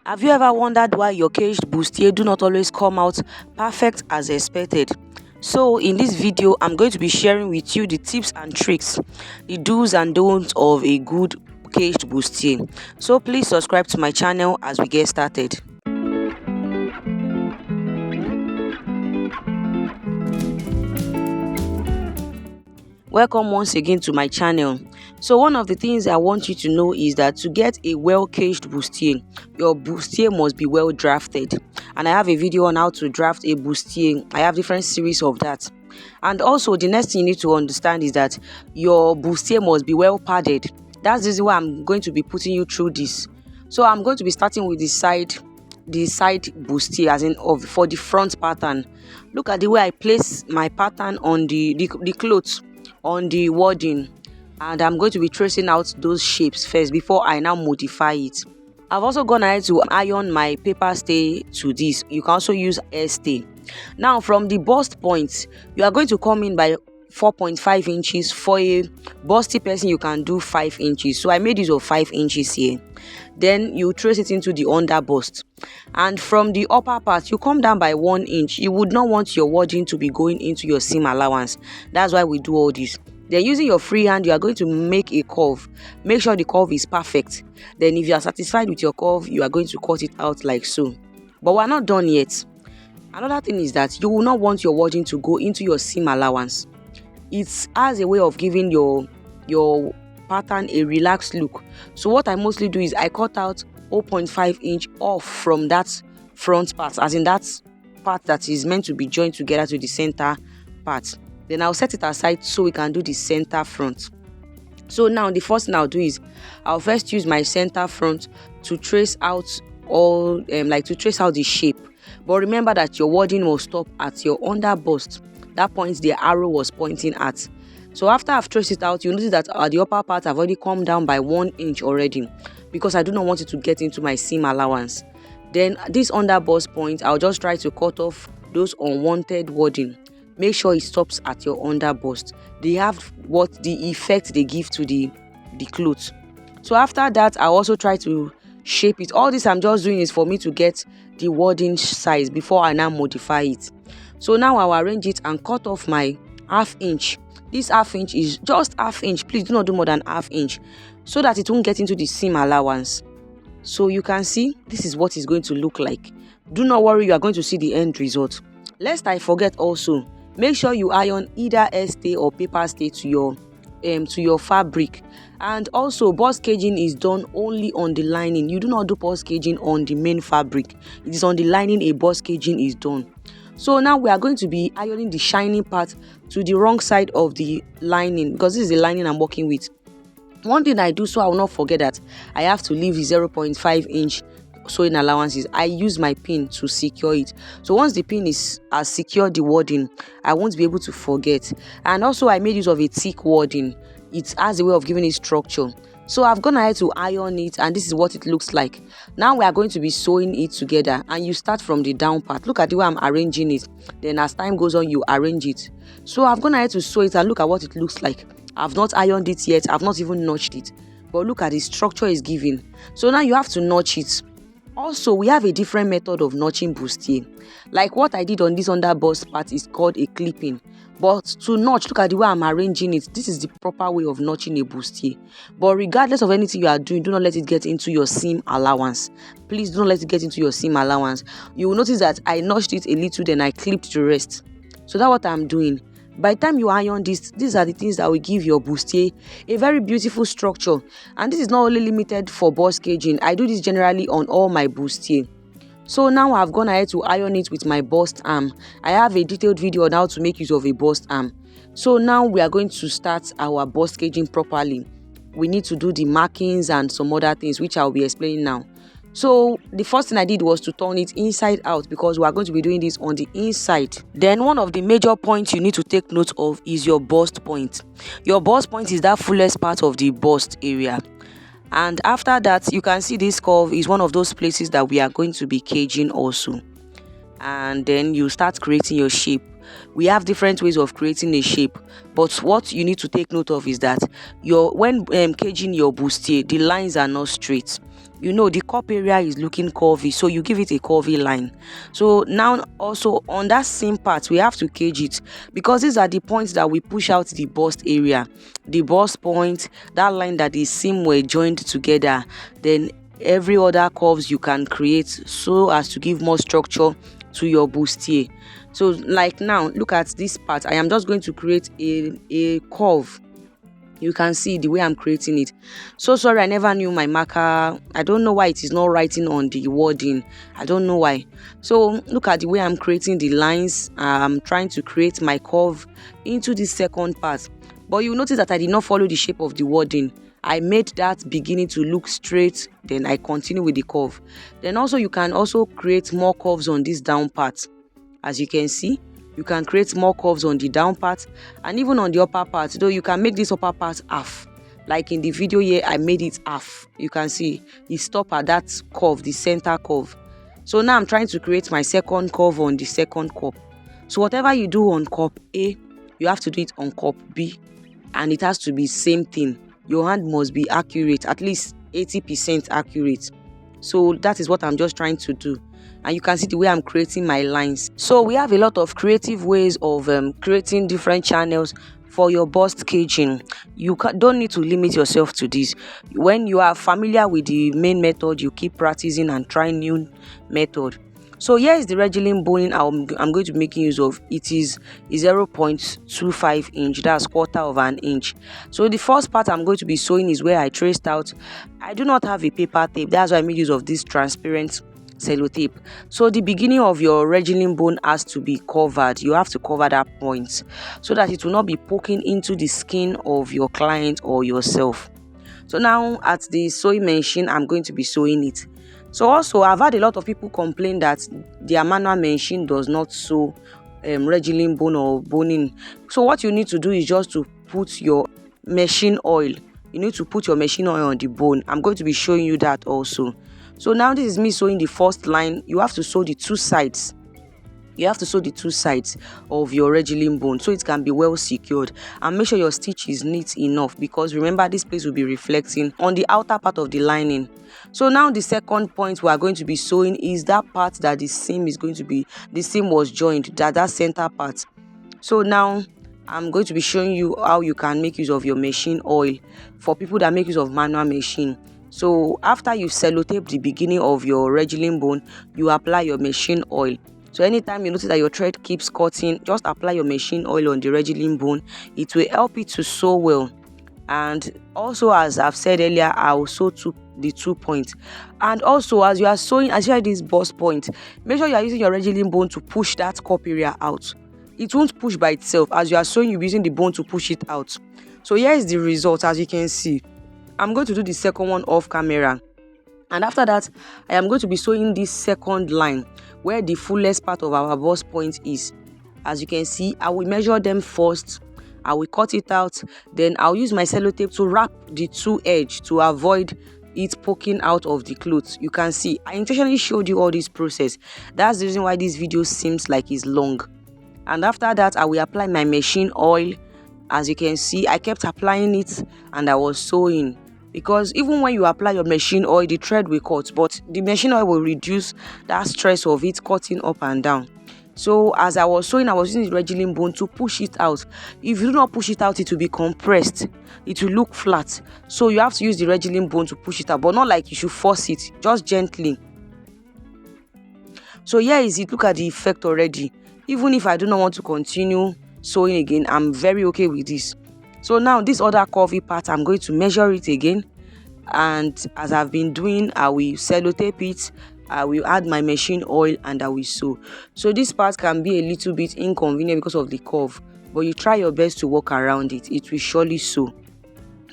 Have you ever wondered why your caged bustier do not always come out perfect as expected? So in this video, I'm going to be sharing with you the tips and tricks, the do's and don'ts of a good caged bustier. So please subscribe to my channel as we get started. Welcome once again to my channel. So one of the things I want you to know is that to get a well caged bustier, your bustier must be well drafted. And I have a video on how to draft a bustier. I have different series of that. And also the next thing you need to understand is that your bustier must be well padded. That's the reason why I'm going to be putting you through this. So I'm going to be starting with the side bustier, as in for the front pattern. Look at the way I place my pattern on the clothes, on the wording, and I'm going to be tracing out those shapes first before I now modify it. I've also gone ahead to iron my paper stay to this. You can also use air stay. Now from the bust point, you are going to come in by 4.5 inches. For a busty person, you can do 5 inches. So I made use of 5 inches here. Then you trace it into the under bust, and from the upper part you come down by 1 inch. You would not want your wording to be going into your seam allowance. That's why we do all this. Then using your free hand, you are going to make a curve. Make sure the curve is perfect. Then if you are satisfied with your curve, you are going to cut it out like so. But we're not done yet. Another thing is that you will not want your wording to go into your seam allowance. It's as a way of giving your pattern a relaxed look. So what I mostly do is I cut out 0.5 inch off from that front part, as in that part that is meant to be joined together to the center part. Then I'll set it aside so we can do the center front. So now the first thing I'll do is I'll first use my center front to trace out all to trace out the shape. But remember that your wording will stop at your under bust. That point the arrow was pointing at. So after I've traced it out, you notice that at the upper part I've already come down by 1 inch already, because I do not want it to get into my seam allowance. Then this under bust point, I'll just try to cut off those unwanted wording. Make sure it stops at your under bust. They have what the effect they give to the clothes. So after that, I'll also try to shape it. All this I'm just doing is for me to get the wording size before I now modify it. So now I'll arrange it and cut off my ½ inch. This ½ inch is just ½ inch. Please do not do more than ½ inch, so that it won't get into the seam allowance. So you can see this is what it's going to look like. Do not worry, you are going to see the end result. Lest I forget also, make sure you iron either air stay or paper stay to your fabric. And also bust caging is done only on the lining. You do not do bust caging on the main fabric. It is on the lining a bust caging is done. So now we are going to be ironing the shining part to the wrong side of the lining, because this is the lining I'm working with. One thing I do so I will not forget that I have to leave the 0.5 inch sewing allowances. I use my pin to secure it. So once the pin has secured the wording, I won't be able to forget. And also I made use of a thick wording. It has a way of giving it structure. So I've gone ahead to iron it, and this is what it looks like. Now we are going to be sewing it together, and you start from the down part. Look at the way I'm arranging it. Then as time goes on, you arrange it. So I've gone ahead to sew it, and look at what it looks like. I've not ironed it yet. I've not even notched it. But look at the structure it's giving. So now you have to notch it. Also, we have a different method of notching bustier. Like what I did on this under bust part is called a clipping. But to notch, look at the way I'm arranging it. This is the proper way of notching a bustier. But regardless of anything you are doing, do not let it get into your seam allowance. Please do not let it get into your seam allowance. You will notice that I notched it a little, then I clipped the rest. So that's what I'm doing. By the time you iron this, these are the things that will give your bustier a very beautiful structure. And this is not only limited for bust caging. I do this generally on all my bustier. So now I've gone ahead to iron it with my bust arm. I have a detailed video on how to make use of a bust arm. So now we are going to start our bust caging properly. We need to do the markings and some other things which I'll be explaining now. So the first thing I did was to turn it inside out, because we are going to be doing this on the inside. Then one of the major points you need to take note of is your bust point. Your bust point is that fullest part of the bust area. And after that, you can see this curve is one of those places that we are going to be caging also. And then you start creating your shape. We have different ways of creating a shape, but what you need to take note of is that when caging your bustier, the lines are not straight. you know the cup area is looking curvy, so you give it a curvy line. So now also on that same part we have to cage it, because these are the points that we push out the bust area, the bust point, that line that the seam were joined together, then every other curves you can create so as to give more structure to your bustier. So like now look at this part, I am just going to create a curve. You can see the way I'm creating it. So sorry, I never knew my marker. I don't know why it is not writing on the wording. I don't know why. So look at the way I'm creating the lines. I'm trying to create my curve into the second part. But you notice that I did not follow the shape of the wording. I made that beginning to look straight, then I continue with the curve. Then also you can also create more curves on this down part. As you can see, you can create more curves on the down part and even on the upper part, though you can make this upper part half. Like in the video here, I made it half. You can see it stopped at that curve, the center curve. So now I'm trying to create my second curve on the second cup. So whatever you do on cup A, you have to do it on cup B, and it has to be same thing. Your hand must be accurate, at least 80% accurate. So that is what I'm just trying to do. And you can see the way I'm creating my lines. So we have a lot of creative ways of creating different channels for your bust caging. You don't need to limit yourself to this. When you are familiar with the main method, you keep practicing and trying new method. So here is the Regilin boning I'm going to be making use of. It is 0.25 inch, that's quarter of an inch. So the first part I'm going to be sewing is where I traced out. I do not have a paper tape, that's why I made use of this transparent sellotape. So the beginning of your Regilin bone has to be covered. You have to cover that point so that it will not be poking into the skin of your client or yourself. So now at the sewing machine, I'm going to be sewing it. So also I've had a lot of people complain that their manual machine does not sew Regilin bone or boning. So what you need to do is just to put your machine oil. You need to put your machine oil on the bone. I'm going to be showing you that also. So now this is me sewing the first line. You have to sew the two sides. You have to sew the two sides of your Regilin bone so it can be well secured, and make sure your stitch is neat enough, because remember this place will be reflecting on the outer part of the lining. So now the second point we are going to be sewing is that part that the seam was joined, that center part. So now I'm going to be showing you how you can make use of your machine oil for people that make use of manual machine. So after you sellotape the beginning of your Regilin bone, you apply your machine oil. So anytime you notice that your thread keeps cutting, just apply your machine oil on the Regilin bone. It will help it to sew well. And also, as I've said earlier, I will sew the 2 points. And also, as you are sewing, as you have this bust point, make sure you are using your Regilin bone to push that cup area out. It won't push by itself. As you are sewing, you'll be using the bone to push it out. So here is the result, as you can see. I'm going to do the second one off camera. And after that, I am going to be sewing this second line where the fullest part of our bust point is. As you can see, I will measure them first. I will cut it out. Then I'll use my sellotape to wrap the two edges to avoid it poking out of the clothes. You can see, I intentionally showed you all this process. That's the reason why this video seems like it's long. And after that, I will apply my machine oil. As you can see, I kept applying it and I was sewing. Because even when you apply your machine oil, the thread will cut, but the machine oil will reduce that stress of it cutting up and down. So as I was sewing, I was using the Regilin bone to push it out. If you do not push it out, it will be compressed. It will look flat. So you have to use the Regilin bone to push it out, but not like you should force it, just gently. So here is it. Look at the effect already. Even if I do not want to continue sewing again, I'm very okay with this. So now this other curvy part, I'm going to measure it again, and as I've been doing, I will sellotape it, I will add my machine oil, and I will sew. So this part can be a little bit inconvenient because of the curve, but you try your best to work around it. It will surely sew.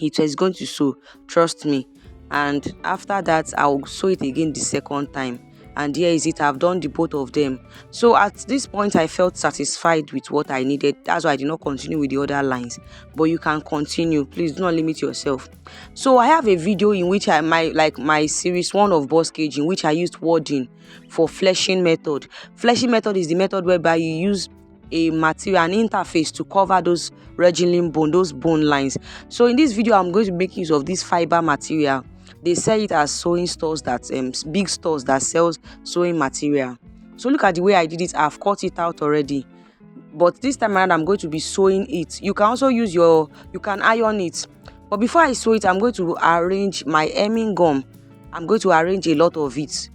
It is going to sew, trust me. And after that, I'll sew it again the second time. And here is it. I've done the both of them. So at this point, I felt satisfied with what I needed. That's why I did not continue with the other lines. But you can continue. Please do not limit yourself. So I have a video in which my series 1 of bust caging, in which I used wording for fleshing method. Fleshing method is the method whereby you use a material, an interface, to cover those Regilin bone, those bone lines. So in this video, I'm going to make use of this fiber material. They sell it as sewing stores, that big stores that sells sewing material. So look at the way I did it. I've cut it out already, but this time around I'm going to be sewing it. You can also use you can iron it, but before I sew it, I'm going to arrange my hemming gum. I'm going to arrange a lot of it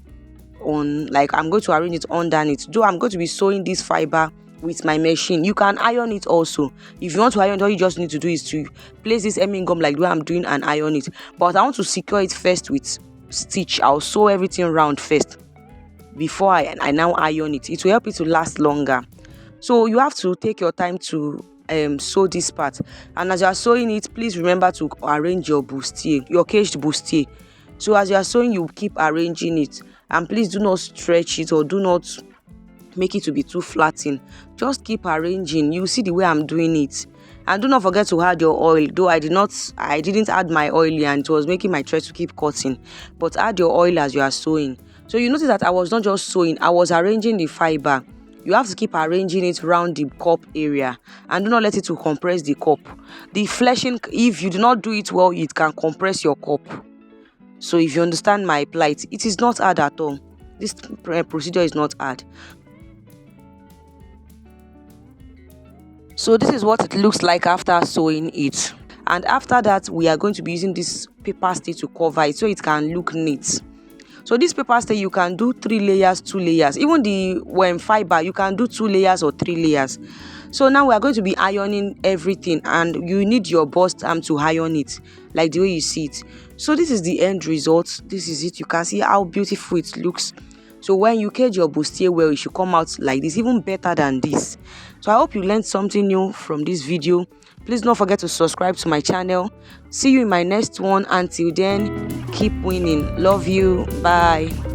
on, like, I'm going to arrange it underneath. Though I'm going to be sewing this fiber with my machine. You can iron it also. If you want to iron it, all you just need to do is to place this hemming gum like the way I'm doing and iron it. But I want to secure it first with stitch. I'll sew everything round first before I now iron it. It will help it to last longer. So you have to take your time to sew this part. And as you are sewing it, please remember to arrange your bustier, your caged bustier. So as you are sewing, you keep arranging it, and please do not stretch it or do not make it to be too flattened. Just keep arranging. You see the way I'm doing it. And do not forget to add your oil. Though I didn't add my oil, and it was making my thread to keep cutting. But add your oil as you are sewing. So you notice that I was not just sewing, I was arranging the fiber. You have to keep arranging it around the cup area, and do not let it to compress the cup. The fleshing, if you do not do it well, it can compress your cup. So if you understand my plight, it is not hard at all. This procedure is not hard. So this is what it looks like after sewing it. And after that, we are going to be using this paper stay to cover it so it can look neat. So this paper stay, you can do 3 layers, 2 layers. Even the fiber, you can do 2 layers or 3 layers. So now we are going to be ironing everything, and you need your bust arm to iron it like the way you see it. So this is the end result. This is it. You can see how beautiful it looks. So when you cage your bustier well, it should come out like this, even better than this. So I hope you learned something new from this video. Please don't forget to subscribe to my channel. See you in my next one. Until then, keep winning. Love you. Bye.